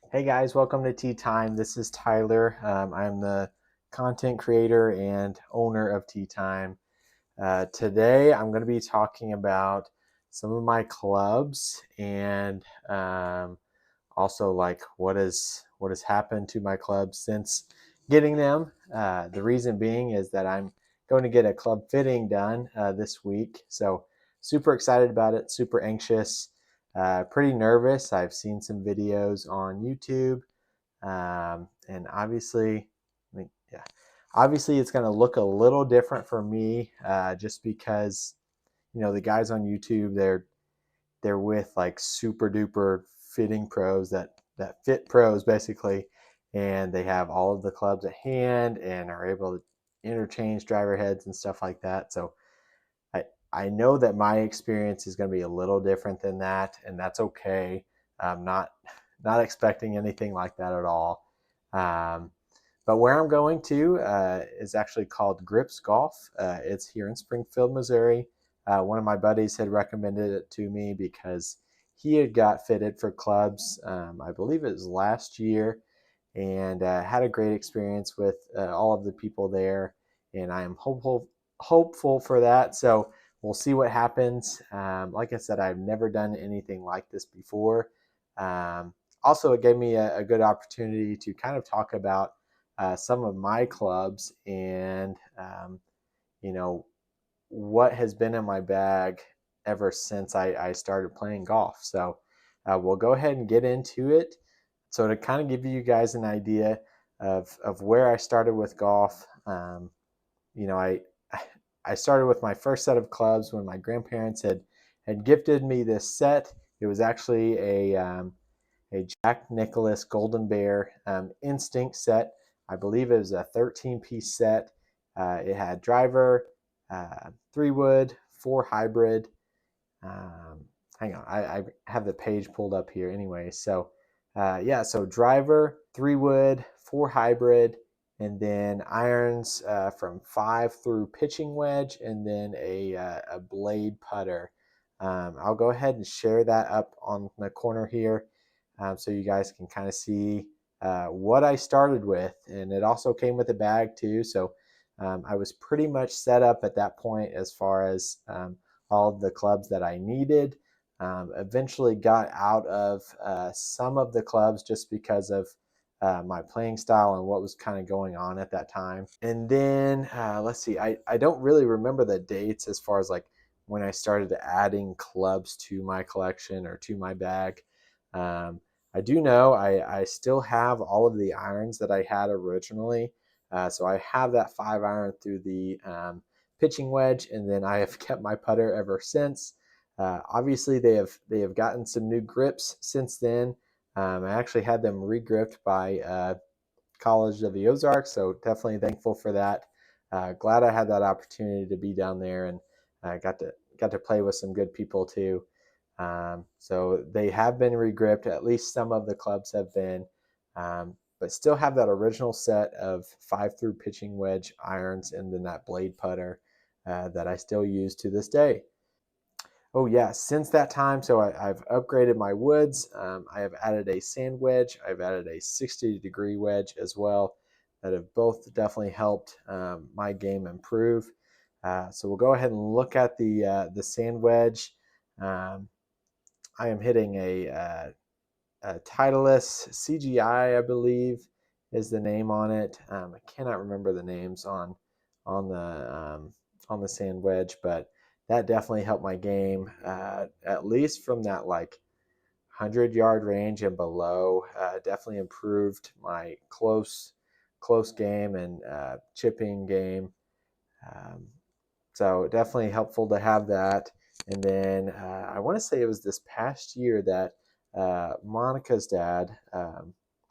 Hey guys, welcome to Tea Time. This is Tyler. I'm the content creator and owner of Tea Time. Today I'm going to be talking about some of my clubs and also like what has happened to my clubs since getting them. The reason being is that I'm going to get a club fitting done this week, so super excited about it. Super anxious. Pretty nervous. I've seen some videos on YouTube, and yeah, obviously it's going to look a little different for me, just because the guys on YouTube they're with like super duper fitting pros that fit pros basically, and they have all of the clubs at hand and are able to interchange driver heads and stuff like that. So I I know that my experience is going to be a little different than that, and that's okay. I'm not expecting anything like that at all. Um, but where I'm going to is actually called Grips Golf. It's here in Springfield, Missouri. One of my buddies had recommended it to me because he had got fitted for clubs. I believe it was last year, and had a great experience with all of the people there. And I am hopeful for that. So we'll see what happens. Like I said, I've never done anything like this before. Um, Also, it gave me a good opportunity to kind of talk about some of my clubs and you know what has been in my bag ever since I started playing golf. So we'll go ahead and get into it. So to kind of give you guys an idea of where I started with golf, you know, I I started with my first set of clubs when my grandparents had gifted me this set. It was actually a Jack Nicklaus Golden Bear Instinct set. I believe it was a 13-piece set. It had driver, 3-wood, 4 hybrid. Um, Hang on, I have the page pulled up here anyway. So, yeah, so driver, 3-wood, 4 hybrid, and then irons from 5 through pitching wedge, and then a blade putter. I'll go ahead and share that up on the corner here, so you guys can kind of see what I started with. And it also came with a bag too. So I was pretty much set up at that point as far as all of the clubs that I needed. Eventually got out of some of the clubs just because of my playing style and what was kind of going on at that time. And then let's see, I don't really remember the dates as far as like when I started adding clubs to my collection or to my bag. Um, I do know I still have all of the irons that I had originally. So I have that 5 iron through the pitching wedge, and then I have kept my putter ever since. Obviously, they have gotten some new grips since then. I actually had them re-gripped by College of the Ozarks, so definitely thankful for that. Glad I had that opportunity to be down there, and got to play with some good people too. So they have been regripped. At least some of the clubs have been, but still have that original set of 5 through pitching wedge irons, and then that blade putter that I still use to this day. Oh yeah, since that time, so I've upgraded my woods. I have added a sand wedge. I've added a 60-degree wedge as well, that have both definitely helped my game improve. So we'll go ahead and look at the sand wedge. Um, I am hitting a Titleist CGI, I believe, is the name on it. I cannot remember the names on the on the sand wedge, but that definitely helped my game, at least from that like 100-yard range and below. Definitely improved my close game and chipping game. Um, so definitely helpful to have that. And then I want to say it was this past year that Monica's dad,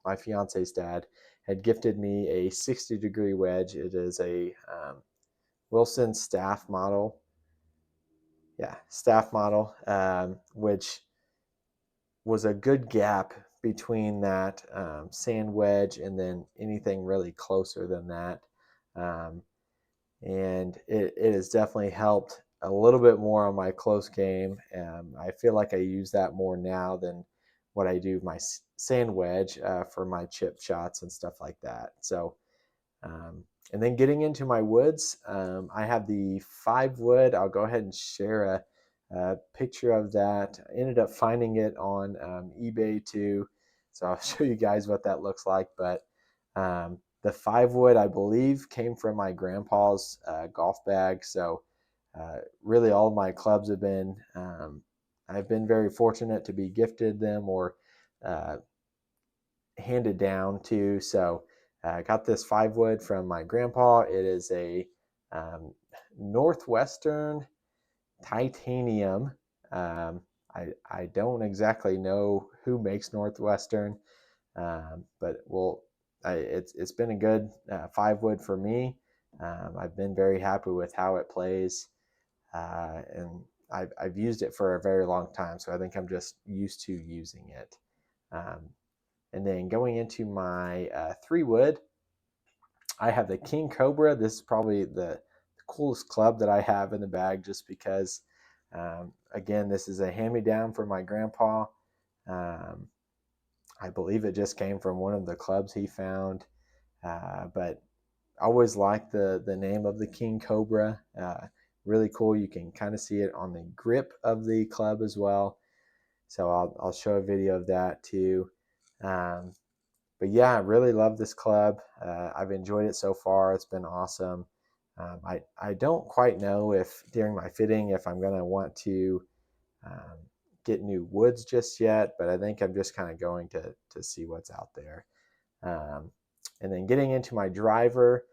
my fiance's dad, had gifted me a 60-degree wedge. It is a Wilson staff model. Yeah, staff model, which was a good gap between that sand wedge and then anything really closer than that. Um, and it has definitely helped a little bit more on my close game. I feel like I use that more now than what I do my sand wedge for my chip shots and stuff like that. So and then getting into my woods, I have the 5 wood. I'll go ahead and share a picture of that. I ended up finding it on eBay too, so I'll show you guys what that looks like. But the 5 wood, I believe, came from my grandpa's golf bag. So really all of my clubs have been, I've been very fortunate to be gifted them or handed down too. So I got this 5 wood from my grandpa. It is a Northwestern titanium. I don't exactly know who makes Northwestern, but it's been a good 5 wood for me. I've been very happy with how it plays, and I've used it for a very long time, so I think I'm just used to using it. And then going into my 3 wood, I have the King Cobra. This is probably the coolest club that I have in the bag, just because, again, this is a hand-me-down from my grandpa. I believe it just came from one of the clubs he found, but I always like the name of the King Cobra. Really cool. You can kind of see it on the grip of the club as well. So I'll show a video of that too. But yeah, I really love this club. I've enjoyed it so far. It's been awesome. I don't quite know if during my fitting if I'm going to want to um, get new woods just yet, but I think I'm just kind of going to see what's out there. And then getting into my driver,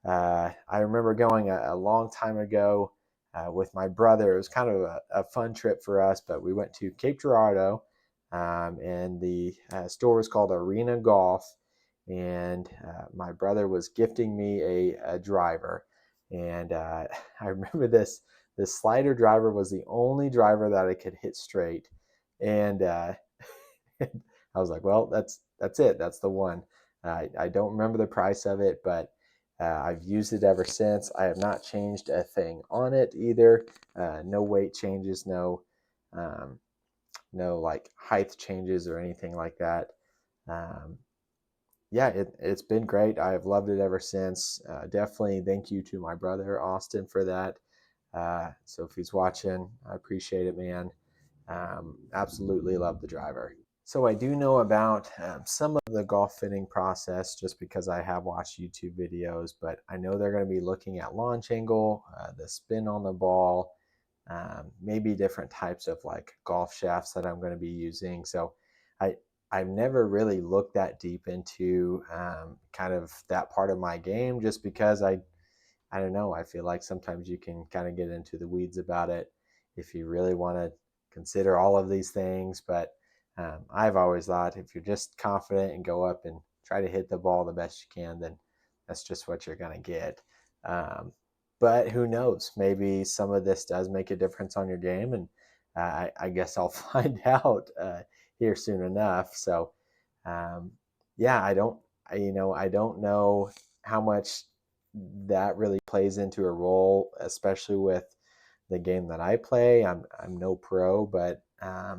I remember going a long time ago with my brother. It was kind of a fun trip for us, but we went to Cape Girardeau, and the store was called Arena Golf, and my brother was gifting me a driver, and I remember this slider driver was the only driver that I could hit straight, and I was like, well, that's it, that's the one. I don't remember the price of it, but I've used it ever since. I have not changed a thing on it either. No weight changes, um, no like height changes or anything like that. Um, yeah, it's been great. I have loved it ever since. Definitely thank you to my brother Austin for that. So if he's watching, I appreciate it, man. Absolutely love the driver. So I do know about some of the golf fitting process just because I have watched YouTube videos, but I know they're going to be looking at launch angle, the spin on the ball, maybe different types of like golf shafts that I'm going to be using. So I I've never really looked that deep into kind of that part of my game, just because I don't know. I feel like sometimes you can kind of get into the weeds about it if you really want to consider all of these things. But I've always thought if you're just confident and go up and try to hit the ball the best you can, then that's just what you're going to get. Um, but who knows? Maybe some of this does make a difference on your game, and I guess I'll find out here soon enough. So, um, yeah, I don't know how much that really plays into a role, especially with the game that I play. I'm no pro, but I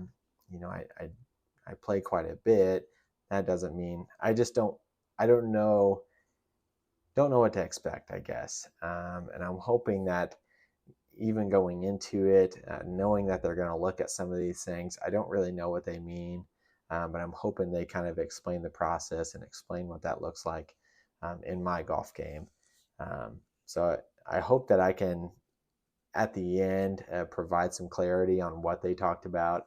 play quite a bit. That doesn't mean I don't know what to expect, I guess. And I'm hoping that even going into it, knowing that they're going to look at some of these things, I don't really know what they mean, but I'm hoping they kind of explain the process and explain what that looks like in my golf game. So I hope that I can, at the end, provide some clarity on what they talked about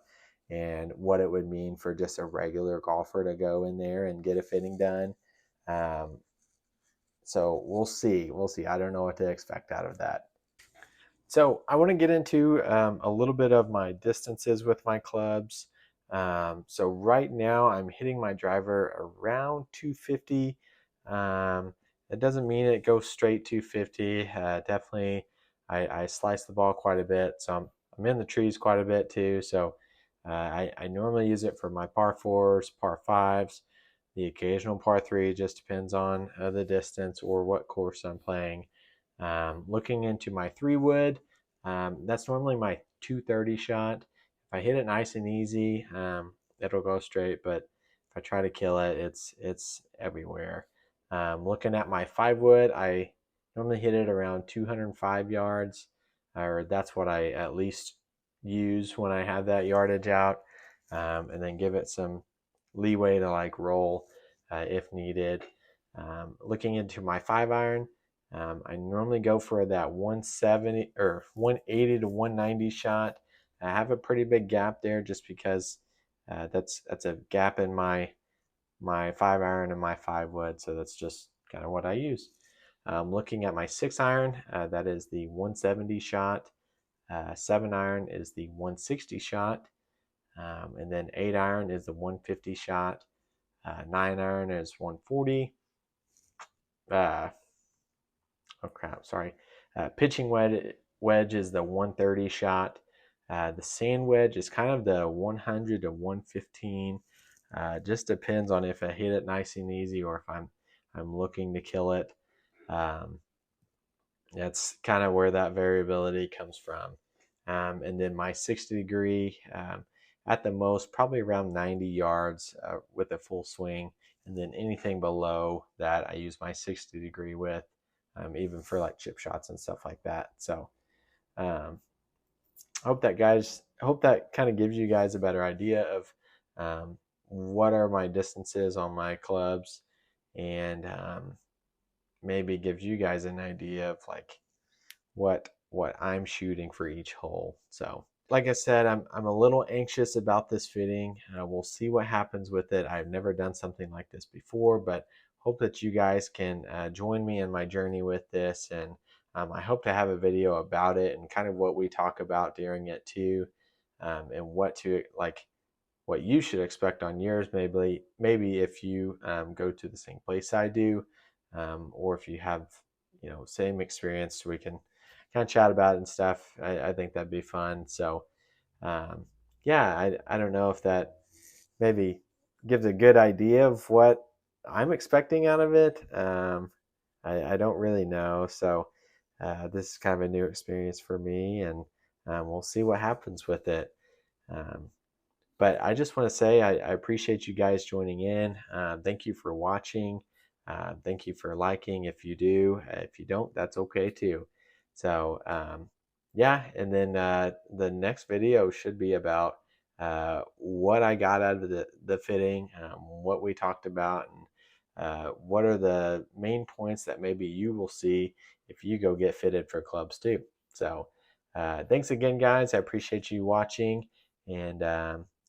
and what it would mean for just a regular golfer to go in there and get a fitting done. Um, so we'll see. We'll see. I don't know what to expect out of that. So I want to get into a little bit of my distances with my clubs. So right now I'm hitting my driver around 250. It doesn't mean it goes straight 250. Definitely, I slice the ball quite a bit. So I'm in the trees quite a bit too. So I normally use it for my par fours, par fives, the occasional par three. Just depends on the distance or what course I'm playing. Looking into my 3 wood, that's normally my 230 shot. If I hit it nice and easy, it'll go straight, but if I try to kill it, it's everywhere. Looking at my 5-wood, I normally hit it around 205 yards, or that's what I at least use when I have that yardage out, and then give it some leeway to like roll if needed. Looking into my 5-iron, I normally go for that 170 or 180 to 190 shot. I have a pretty big gap there just because that's a gap in my 5-iron and my 5-wood, so that's just kind of what I use. Looking at my 6-iron, that is the 170 shot. 7-iron is the 160 shot, and then 8-iron is the 150 shot. 9-iron is 140. Oh crap, sorry. Pitching wedge is the 130 shot. The sand wedge is kind of the 100 to 115. Just depends on if I hit it nice and easy or if I'm looking to kill it. That's kind of where that variability comes from. And then my 60 degree, at the most, probably around 90 yards with a full swing. And then anything below that, I use my 60 degree with, even for like chip shots and stuff like that. So I hope that kind of gives you guys a better idea of what are my distances on my clubs, and maybe gives you guys an idea of like what I'm shooting for each hole. So like I said, I'm a little anxious about this fitting. We'll see what happens with it. I've never done something like this before, but hope that you guys can join me in my journey with this. And I hope to have a video about it and kind of what we talk about during it too, and what you should expect on yours. Maybe if you go to the same place I do, or if you have same experience, we can kind of chat about it and stuff. I think that'd be fun. So yeah, I don't know if that maybe gives a good idea of what I'm expecting out of it. I don't really know. So this is kind of a new experience for me, and we'll see what happens with it. But I just want to say I appreciate you guys joining in. Thank you for watching. Thank you for liking if you do. If you don't, that's okay too. So yeah, and then the next video should be about what I got out of the fitting, what we talked about, and what are the main points that maybe you will see if you go get fitted for clubs too. So thanks again, guys. I appreciate you watching, and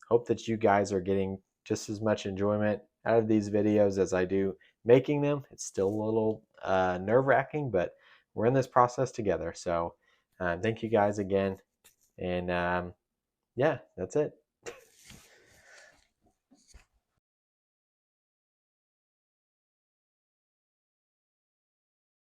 hope that you guys are getting just as much enjoyment out of these videos as I do making them. It's still a little nerve-wracking, but we're in this process together. So thank you guys again, and yeah, that's it.